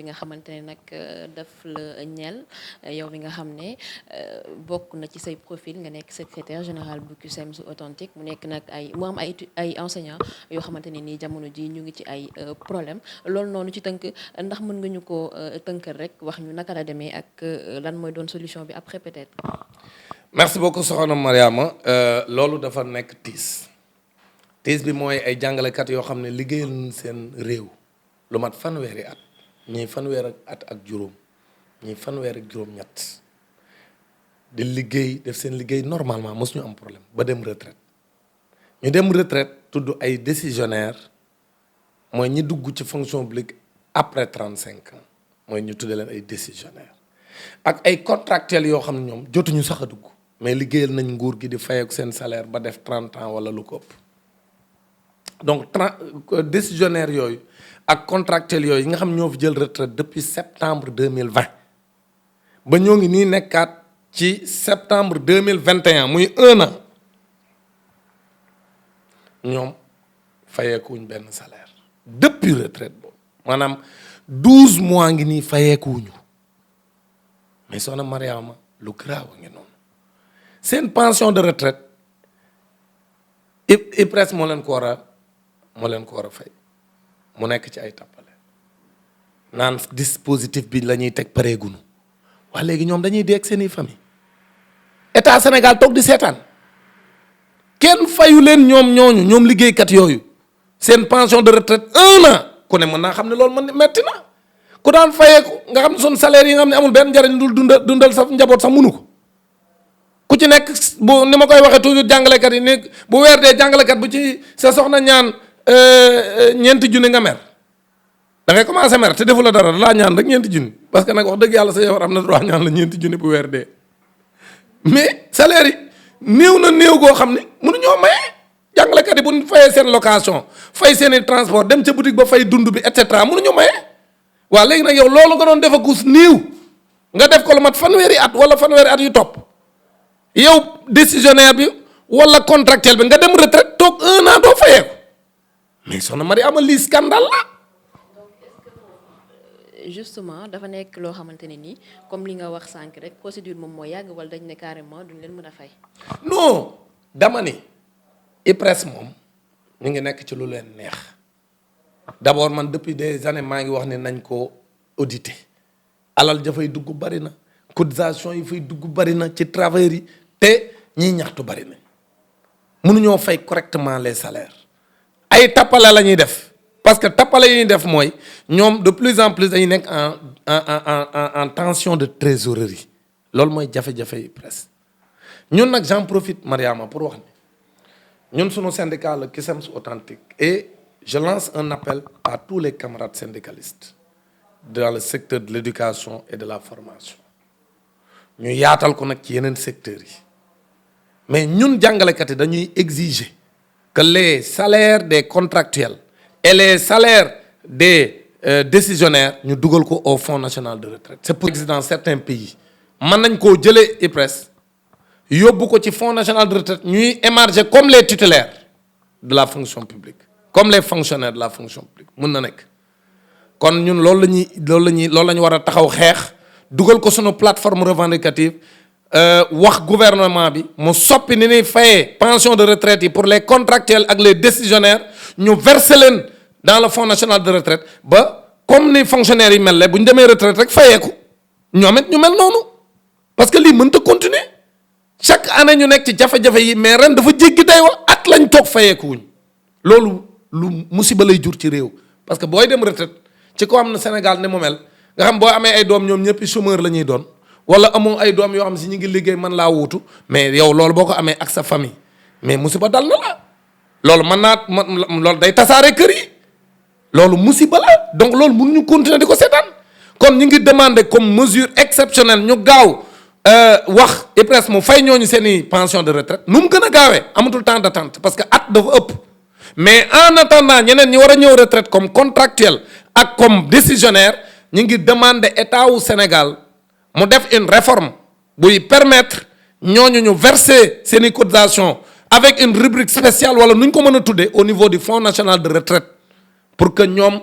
bi nga xamante ne nag daf la ñeel yow mi nga xam ne bokk na ci say profil nga nekk secrétaire général bu CUSEMS authentique mu nekk nag mu am ay enseignants yoo xamante ne nii jamono ji ñu ngi ci ay problème loolu noonu ci tënk ndax mën nga ñu ko tënkal rek wax ñu naka la demee ak lan mooy doon solution bi après peut-être. merci beaucoup soxna Mariama loolu dafa nekk tiis bi mooy ay jàngalekat yoo xam ne liggéeyal nañ seen réew lu mat fanweeri at ñii fanweer at ak juróom ñii fanweer ak juróom-ñett di liggéey def seen liggéey normalement mosuñu am problème ba dem retraite ñu dem retraite tudd ay décisionnaire mooy ñi dugg ci fonction publique après 35 ans mooy ñu tuddee leen ay décisionnaire ak ay contractuels yoo xam ne ñoom jotuñu sax a dugg mais liggéeyal nañ nguur gi di fayeeku seen salaire ba def 30 ans wala lu ko ëpp donc décisionnaire yooyu ak contractuels yooyu yi nga xam ñoo fi jël retraite depuis septembre 2020 ba ñoo ngi nii nekkaat ci septembre 2021 muy 1 an ñoom fayeekuwuñ benn salaire depuis retraite boobu maanaam 12 mois ngi nii fayeekuwuñu mais soxna Mariama lu garaaw a ngi noonu seen pension de retraite IPRES moo leen ko war a fay mu nekk ci ay tappale naan dispositif bi la ñuy teg pareegunu wax léegi ñoom dañuy dee ak seeni famille état Sénégal toog di seetaan kenn fayu leen ñoom liggéeykat yooyu seen pension de retraite 1 an ku ne mën naa xam ne loolu man metti na ku daan fayeeku nga xam ne son salaire yi nga xam ne amul benn njariñ dul dundal sa njaboot sax mënu ko ku ci nekk bu ni ma koy waxee toujours jàngalekat yi ni bu weer dee jàngalekat bu ci sa soxna ñaan 4 junni nga mer da ngay commencé mer te defu la dara dalaa ñaan rek 4 junni parce que nag wax dëgg yàlla sa yow am na droit ñaan la 4 junni bu weer dee mais salaire yi néew na néew goo xam ne mënuñoo maye jàngalekat yi bu ñu fayee seen location fay seen i transport dem ca boutique ba fay dund bi et cetera mënuñu maye waaw léegi nag yow loolu nga doon def akus néew nga def ko lu mat fanweeri at wala fanweeri at yu topp yow décisionnaire bi wala contractuel bi nga dem retraite toog 1 an doo fayee ko mais soxna Mariama lii scandale la. justement dafa nekk loo xamante ne nii comme li nga wax sànq rek procédure moom moo yàgg wala dañ ne carrément duñ leen mën a fay. non dama ni IPRES moom ñu ngi nekk ci lu leen neex d'abord man depuis des années maa ngi wax ne nañ ko auditer alal dafay dugg bari na cotisation yi fay dugg bari na ci travailleurs yi te ñiy ñaxtu bari na mënuñoo fay correctement les salaires ay tappale la ñuy def. parce que tappale yi ñuy def mooy ñoom de plus en plus dañuy nekk en tension de trésorerie loolu mooy jafe-jafe yi presque ñun nag j'en profite Mariama pour wax ni ñun sunu syndicat le CUSEMS authentique et je lance un appel à tous les camarades syndicalistes dans le secteur de l'éducation et de la formation ñu yaatal ko nag ci yeneen secteurs yi mais ñun jàngalekat yi dañuy exiger que les salaires des contractuels et les salaires des décisionnaires ñu dugal ko au Fonds national de retraite c'est pour dans certains pays mën nañ koo jëlee IPRES yóbbu ko ci Fonds national de retraite ñuy émarger comme les titulaires de la fonction publique comme les fonctionnaires de la fonction publique mën na nekk kon ñun loolu la ñu war a taxaw xeex dugal ko sunu plateforme revendicative wax gouvernement bi mu soppi ni ñuy fayee pension de retraite yi pour les contractuels ak les décisionnaires ñu verser leen dans le Fonds national de retraite ba comme ni fonctionnaires yi mel ne bu ñu demee retraite rek fayeeku ñoom it ñu mel noonu parce que lii mënta continuer chaque année ñu nekk ci jafe-jafe yi mais ren dafa jéggi day wa at lañ toog fayeeku wuñ loolu lu musiba lay jur ci réew parce que booy dem retraite ci ko am na Sénégal ne mu mel nga xam boo amee ay doom ñoom ñëpp chômeur la ñuy doon wala amoo ay doom yoo xam si ñu ngi liggéey mën laa wuutu mais yow loolu boo ko amee ak sa famille mais musiba dal na la loolu loolu day tasaare kër yi loolu musiba la donc loolu mënuñu continuer di ko seetaan kon ñu ngi demander comme mesure exceptionnelle ñu gaaw wax IPRES mu fay ñooñu seen i pension de retraite nu mu gën a gaawee amatul temps d'attente parce que at dafa ëpp mais en attendant ñeneen ñi war a ñëw retraite comme contractuel ak comme décisionnaire ñu ngi demander état wu Sénégal mu def une réforme buy permettre ñooñu ñu verser seen i cotisation avec une rubrique spéciale wala nu ñu ko mën a tuddee au niveau du Fonds national de retraite pour que ñoom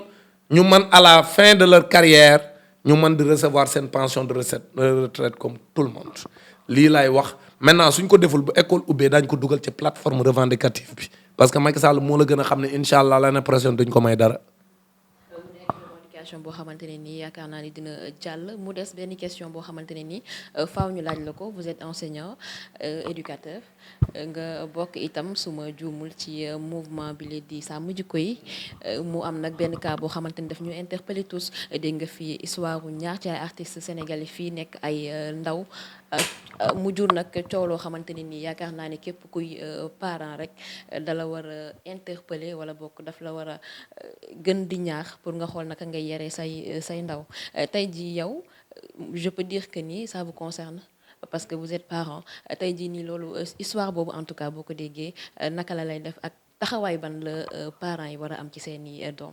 ñu mën à la fin de leur carrière ñu mën di recevoir seen pension de retraite comme tout le monde lii laay wax maintenant suñ ko deful bu école ubbee daañ ko dugal ci plateforme revendicative bi parce que Macky Sall moo la gën a xam ne incha allah l'année prochaine duñ ko may dara. boo xamante ne nii yaakaar naa ni dina jàll mu des benn question boo xamante ne nii faaw ñu laaj la ko vous êtes enseignant éducateur nga bokk itam suma juumul ci mouvement bi la di sàmm jikko yi mu am nag benn cas boo xamante ni daf ñu interpellé tous dégg nga fi histoire u ñaar ci ay artistes sénégalais fii nekk ay ndaw mu jur nag coow loo xamante ne nii yaakaar naa ne képp kuy parent rek dala war a interpeller wala bokk daf la war a gën di ñaax pour nga xool naka ngay yere say ndaw tey jii yow je peux dire que ni ça vous concerne parce que vous êtes parent tey jii nii loolu histoire boobu en tout cas boo ko déggee naka la lay def ak taxawaay ban la parents yi war a am ci seeni doom.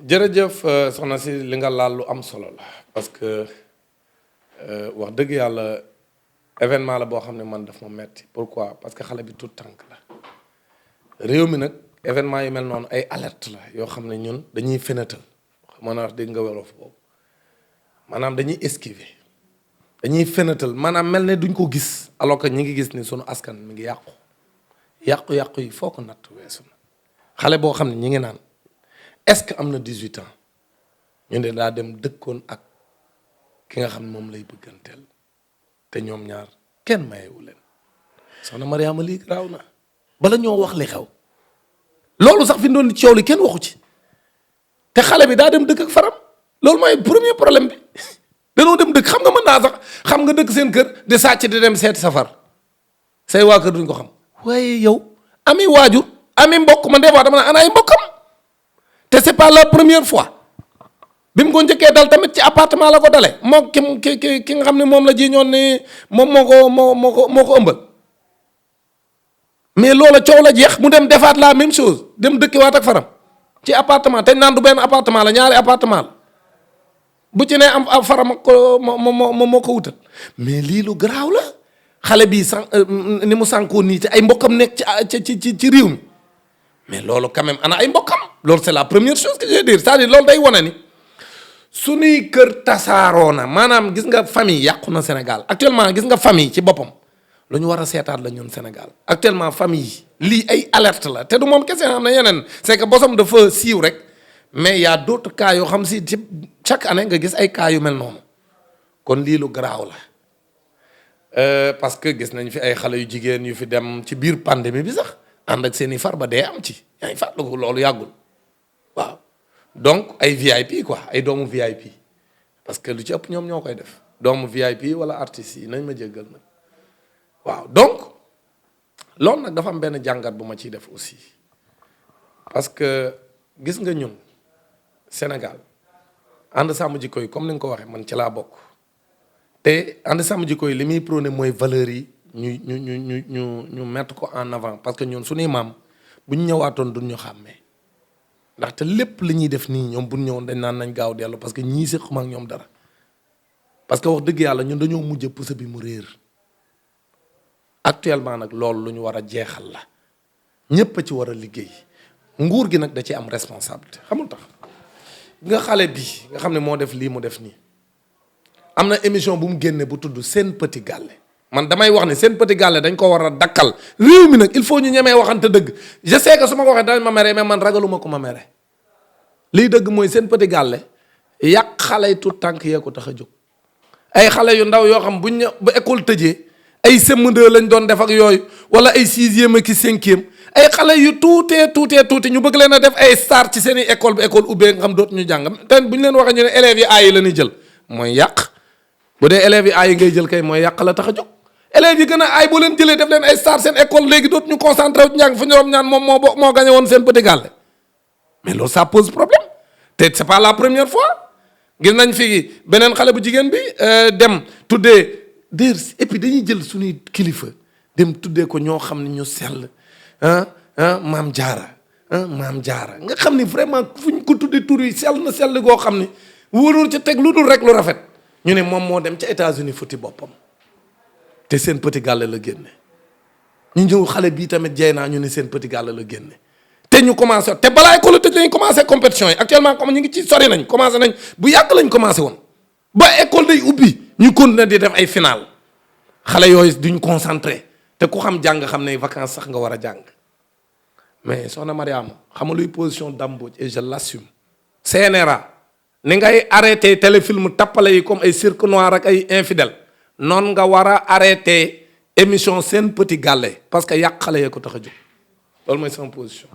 jërëjëf soxna si li nga laal lu am solo la parce que wax dëgg yàlla événement la boo xam ne man daf ma metti pourquoi parce que xale bi tout tànk la réew mi nag événement yu mel noonu ay alerte la yoo xam ne ñun dañuy fenatal mën a wax dégg nga wolof boobu maanaam dañuy esquiver dañuy fenatal maanaam mel ne duñ ko gis alors que ñi ngi gis ni sunu askan mi ngi yàqu yi foo ko natt weesu na xale boo xam ne ñi ngi naan est-ce que am na 18 ans ñu ne daa dem dëkkoon ak ki nga xam ne moom lay bëgganteel te ñoom ñaar kenn mayewu leen soxna Mariama lii raaw na bala ñoo wax li xew loolu sax fi doon di coow li kenn waxu ci te xale bi daa dem dëkk ak faram loolu mooy premier problème bi danoo dem dëkk xam nga mën naa sax xam nga dëkk seen kër di sàcc di dem seeti safar say waa kër duñ ko xam waaye yow ami waajur ami mbokk man des fois dama ne ana ay mbokkam te c'est pas la première fois bi mu ko njëkkee dal tamit ci appartement la ko dale moo ki nga xam ne moom la ji ñoon ni moom moo ko ëmbal mais loola coow la jeex mu dem defaat la même chose dem dëkkiwaat ak faram ci appartement te naan du benn appartement la ñaari appartement la bu ci ne am faram ko moo ko wutal mais lii lu garaaw la xale bii ni mu sànkoo nii te ay mbokkam nekk ci réew mi mais loolu quand même ana ay mbokkam loolu c'est la première chose que je veux dire c'est-à-dire loolu day wane ni suñuy kër tasaaroo na maanaam gis nga famille yàqu na Sénégal actuellement gis nga famille ci boppam lu ñu war a seetaat la ñun Sénégal actuellement famille lii ay alerte la te du moom kese am na yeneen c'est que bosam dafa siiw rek mais y a d'autres cas yoo xam si ci chaque année nga gis ay cas yu mel noonu kon lii lu garaaw la parce que gis nañ fi ay xale yu jigéen yu fi dem ci biir pandémie bi sax ànd ak seen i far ba dee am ci yaa ngi fàttaliku loolu yàggul waaw donc ay VIP quoi ay doomu VIP parce que lu ci ëpp ñoom ñoo koy def doomu VIP wala artistes yi nañ ma jéggal nag waaw donc loolu nag dafa am benn jàngat bu ma ciy def aussi parce que gis nga ñun Sénégal ànd sàmm jikko yi comme ni nga ko waxee man ci laa bokk te ànd sàmm jikko yi li muy prôné mooy valeurs yi ñu mettre ko en avant parce que ñun suñuy maam bu ñu ñëwaatoon duñ ñu xàmmee ndaxte lépp li ñuy def nii ñoom bu ñu ñëwoon dañ naan nañ gaaw dellu parce que ñii séquma ak ñoom dara parce que wax dëgg yàlla ñun dañoo mujj puso bi mu réer actuellement nag loolu lu ñu war a jeexal la ñépp a ci war a liggéey nguur gi nag da ci am responsabilité xamul tax nga xale bi nga xam ne moo def lii mu def nii am na émission bu mu génne bu tudd Sen Petit Gallé man damay wax ne Sen Petit Gallé dañ ko war a dakkal réew mi nag il faut ñu ñemee waxante dëgg je sais que su ma ko waxee dañ ma mere mais man ragaluma ko ma mere lii dëgg mooy Sen Petit Gallé yàq xale yi tout tànk yee ko tax a jóg ay xale yu ndaw yoo xam buñ ñëw ba école tëjee ay CM2 lañ doon def ak yooyu wala ay 6e ak 5e ay xale yu tuuti ñu bëgg leen a def ay star ci seen i école bi école ubbee nga xam dootuñu jàng te bu ñu leen waxee ñu ne élèves yi aay la ñuy jël mooy yàq bu dee élèves yi aay ngay jël kay mooy yàq la tax a jóg élèves yi gën a aay boo leen jëlee def leen ay star seen école léegi dootuñu concentré wu ci njàng fu ñorom ñaan moom moo gagné woon Sen Petit Gallé mais loolu ça pose problème te c'est pas la première fois gis nañ fi beneen xale bu jigéen bi dem tuddee et puis dañuy jël suñuy kilifa dem tuddee ko ñoo xam ne ñu sell maam jaara nga xam ni vraiment fu ñu ko tuddee tur yi sell na sell goo xam ni wóorul ca teg lu dul rek lu rafet ñu ne moom moo dem ca États-Unis futti boppam te Sen Petit Gallé la génne ñu ñëw xale bii tamit jey naa ñu ne Sen Petit Gallé la génne te ñu commencé te balaa école tëj lañu commencé compétition yi actuellement comme ñu ngi ci sori nañ commencé nañ bu yàgg lañ commencé woon ba école day ubbi ñu continuer di def ay final xale yooyu duñ concentré te ku xam jàng xam ne vacances sax nga war a jàng mais soxna Mariama xam nga luy position Dame Mbodj et je l'assume. CNRA ni ngay arrêté téléfilm tappale yi comme ay cirque noir ak ay infidèle noonu nga war a arrêté émission Sen Petit Gallé parce que yàq xale yee ko tax a jóg loolu mooy sama position.